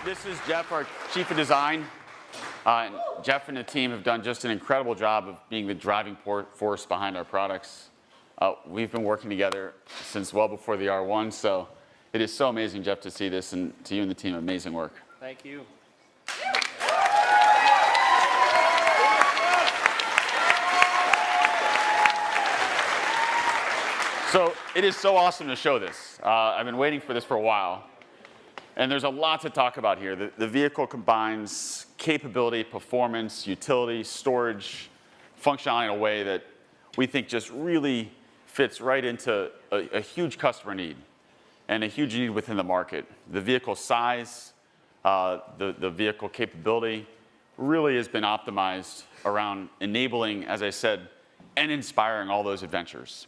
This is Jeff, our Chief of Design. And Jeff and the team have done just an incredible job of being the driving force behind our products. We've been working together since well before the R1, so it is so amazing, Jeff, to see this, and to you and the team, amazing work. Thank you. So it is so awesome to show this. I've been waiting for this for a while. And there's a lot to talk about here. The vehicle combines capability, performance, utility, storage, functionality in a way that we think just really fits right into a huge customer need and a huge need within the market. The vehicle size, the vehicle capability really has been optimized around enabling, as I said, and inspiring all those adventures.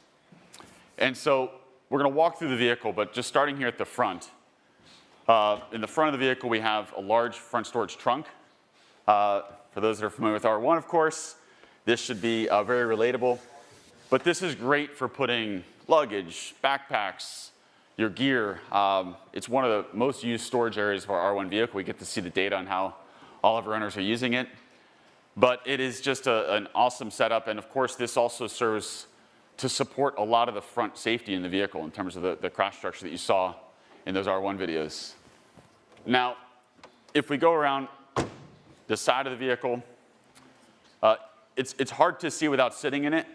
And so we're going to walk through the vehicle, but just starting here at the front. In the front of the vehicle, we have a large front storage trunk. For those that are familiar with R1, of course, this should be very relatable. But this is great for putting luggage, backpacks, your gear. It's one of the most used storage areas of our R1 vehicle. We get to see the data on how all of our owners are using it. But it is just an awesome setup. And of course, this also serves to support a lot of the front safety in the vehicle in terms of the crash structure that you saw in those R1 videos. Now, if we go around the side of the vehicle, it's hard to see without sitting in it,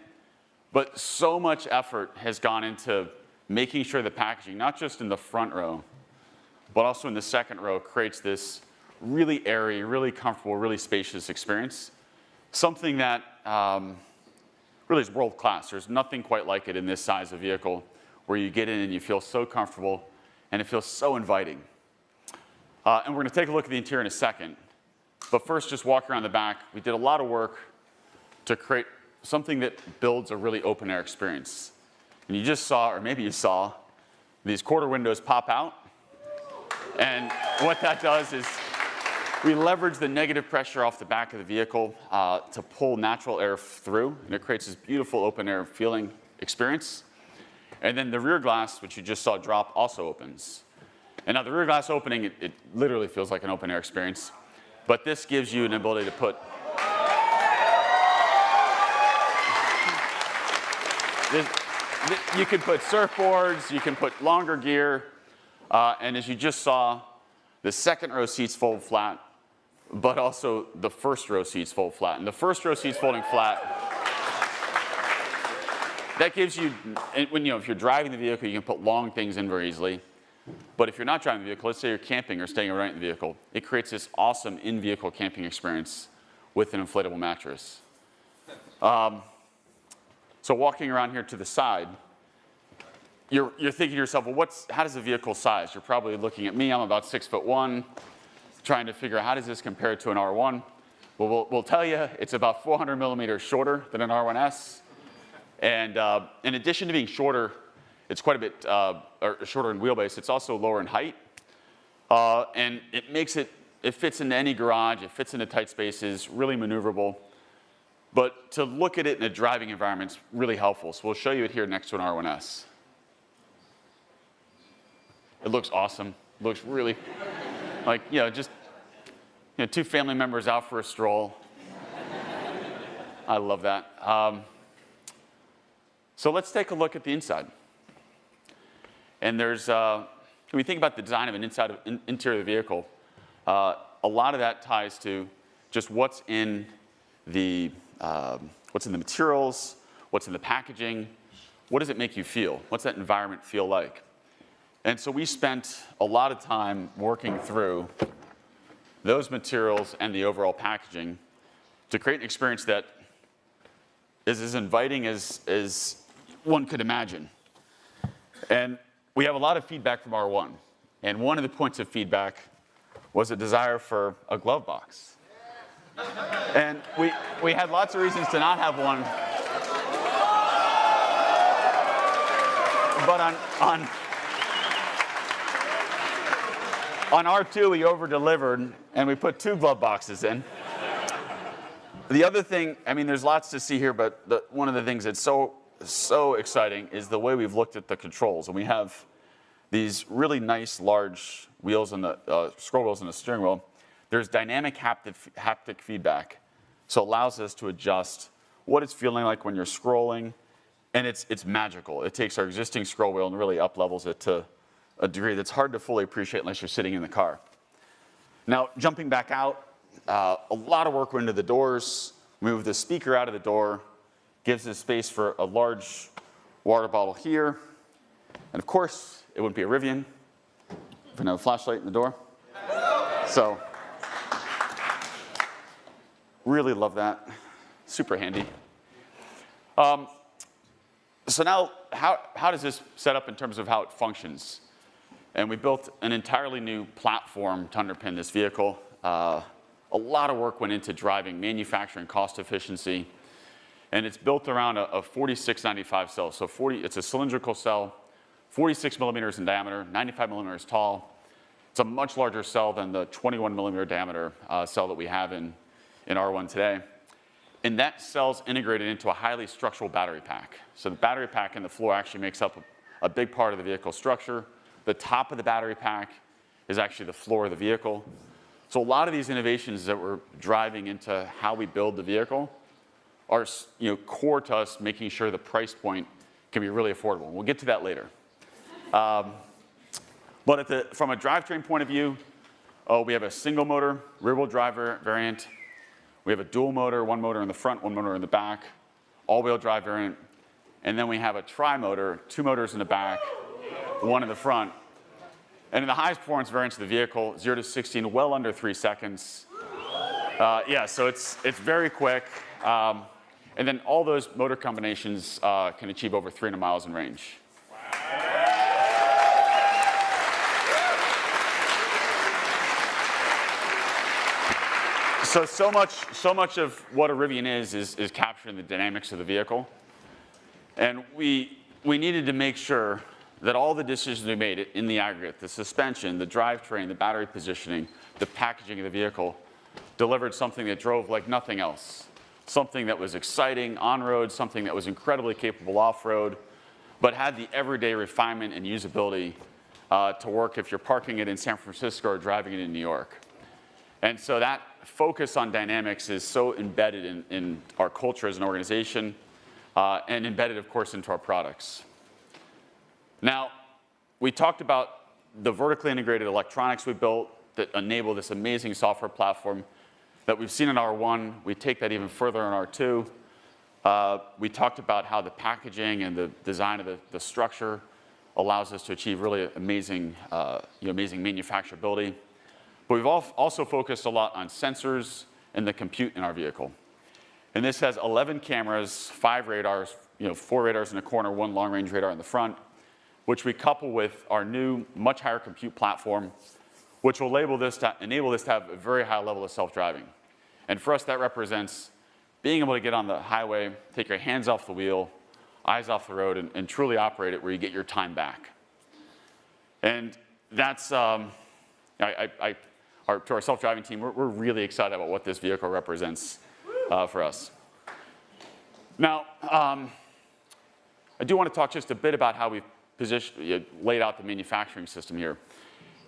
but so much effort has gone into making sure the packaging, not just in the front row, but also in the second row, creates this really airy, really comfortable, really spacious experience. Something that really is world class. There's nothing quite like it in this size of vehicle where you get in and you feel so comfortable and it feels so inviting. And we're going to take a look at the interior in a second. But first, just walk around the back. We did a lot of work to create something that builds a really open air experience. And you just saw, or maybe you saw, these quarter windows pop out. And what that does is we leverage the negative pressure off the back of the vehicle to pull natural air through. And it creates this beautiful open air feeling experience. And then the rear glass, which you just saw drop, also opens. And now the rear glass opening, it literally feels like an open air experience. But this gives you an ability to put you can put surfboards, you can put longer gear, and as you just saw, the second row seats fold flat, but also the first row seats fold flat. And the first row seats folding flat, that gives you, if you're driving the vehicle, you can put long things in very easily. But if you're not driving the vehicle, let's say you're camping or staying overnight in the vehicle, it creates this awesome in-vehicle camping experience with an inflatable mattress. So walking around here to the side, you're thinking to yourself, well, how does the vehicle size? You're probably looking at me, I'm about 6'1", trying to figure out how does this compare to an R1? Well, we'll tell you, it's about 400 millimeters shorter than an R1S. And in addition to being shorter, it's quite a bit shorter in wheelbase. It's also lower in height. And it fits into any garage. It fits into tight spaces, really maneuverable. But to look at it in a driving environment is really helpful. So we'll show you it here next to an R1S. It looks awesome. It looks really like, just two family members out for a stroll. I love that. So let's take a look at the inside. And there's, when we think about the design of an interior of the vehicle, a lot of that ties to just what's in the materials, what's in the packaging, what does it make you feel? What's that environment feel like? And so we spent a lot of time working through those materials and the overall packaging to create an experience that is as inviting as one could imagine. And we have a lot of feedback from R1. And one of the points of feedback was a desire for a glove box. And we had lots of reasons to not have one. But on R2, we over-delivered, and we put 2 glove boxes in. The other thing, there's lots to see here, but one of the things that's so exciting is the way we've looked at the controls. And we have these really nice, large wheels and the scroll wheels and the steering wheel, there's dynamic haptic feedback. So it allows us to adjust what it's feeling like when you're scrolling, and it's magical. It takes our existing scroll wheel and really up-levels it to a degree that's hard to fully appreciate unless you're sitting in the car. Now, jumping back out, a lot of work went into the doors. Move the speaker out of the door, gives us space for a large water bottle here. And of course, it wouldn't be a Rivian if we had a flashlight in the door. So, really love that. Super handy. So now, how does this set up in terms of how it functions? And we built an entirely new platform to underpin this vehicle. A lot of work went into driving manufacturing cost efficiency. And it's built around a 4695 cell. So it's a cylindrical cell, 46 millimeters in diameter, 95 millimeters tall. It's a much larger cell than the 21 millimeter diameter cell that we have in R1 today. And that cell's integrated into a highly structural battery pack. So the battery pack in the floor actually makes up a big part of the vehicle structure. The top of the battery pack is actually the floor of the vehicle. So a lot of these innovations that we're driving into how we build the vehicle are core to us making sure the price point can be really affordable. We'll get to that later. But from a drivetrain point of view, we have a single motor, rear-wheel drive variant. We have a dual motor, one motor in the front, one motor in the back, all-wheel drive variant. And then we have a tri-motor, two motors in the back, one in the front. And in the highest performance variants of the vehicle, 0 to 60 in well under 3 seconds. Yeah, so it's very quick. And then all those motor combinations can achieve over 300 miles in range. So much of what a Rivian is capturing the dynamics of the vehicle. And we needed to make sure that all the decisions we made in the aggregate, the suspension, the drivetrain, the battery positioning, the packaging of the vehicle, delivered something that drove like nothing else. Something that was exciting on-road, something that was incredibly capable off-road, but had the everyday refinement and usability to work if you're parking it in San Francisco or driving it in New York. And so that focus on dynamics is so embedded in our culture as an organization and embedded, of course, into our products. Now, we talked about the vertically integrated electronics we built that enable this amazing software platform that we've seen in R1. We take that even further in R2. We talked about how the packaging and the design of the structure allows us to achieve really amazing, amazing manufacturability. But we've also focused a lot on sensors and the compute in our vehicle. And this has 11 cameras, 5 radars, 4 radars in the corner, 1 long-range radar in the front, which we couple with our new, much higher compute platform, which will enable this to have a very high level of self-driving. And for us, that represents being able to get on the highway, take your hands off the wheel, eyes off the road, and truly operate it where you get your time back. And that's, to our self-driving team, we're really excited about what this vehicle represents for us. Now, I do want to talk just a bit about how we've laid out the manufacturing system here.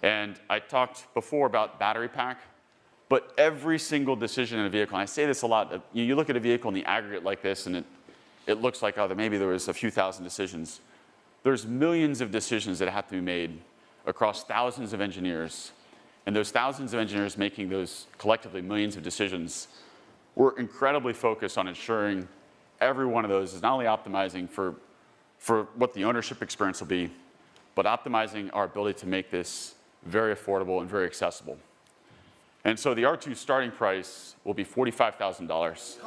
And I talked before about battery pack, but every single decision in a vehicle, and I say this a lot, you look at a vehicle in the aggregate like this, and it looks like, maybe there was a few thousand decisions. There's millions of decisions that have to be made across thousands of engineers. And those thousands of engineers making those collectively millions of decisions, we're incredibly focused on ensuring every one of those is not only optimizing for what the ownership experience will be, but optimizing our ability to make this very affordable and very accessible. And so the R2 starting price will be $45,000.